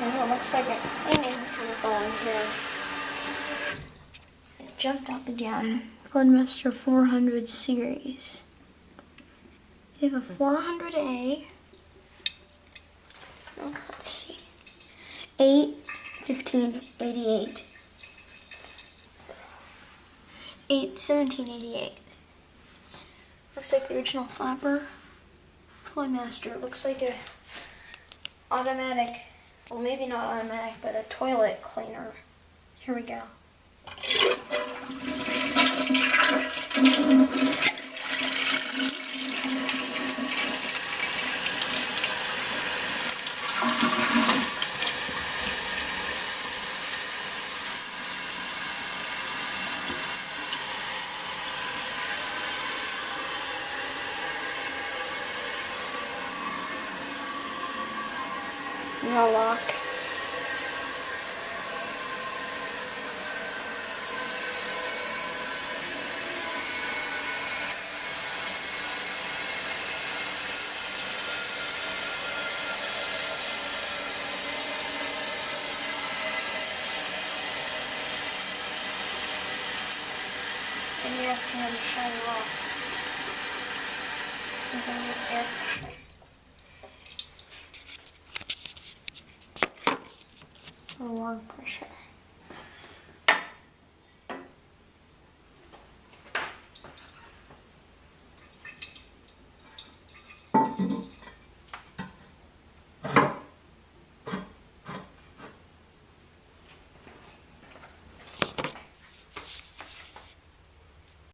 know, it looks like a cleaning chemical in here. It jumped up again. Floodmaster 400 series. You have a 400A. Oh, let's see. 8/15/88. 8/17/88. Looks like the original flapper. Floodmaster. Looks like a automatic, well maybe not automatic, but a toilet cleaner. Here we go. No lock. And you have to shut it off. And then you have air pressure. Or water pressure.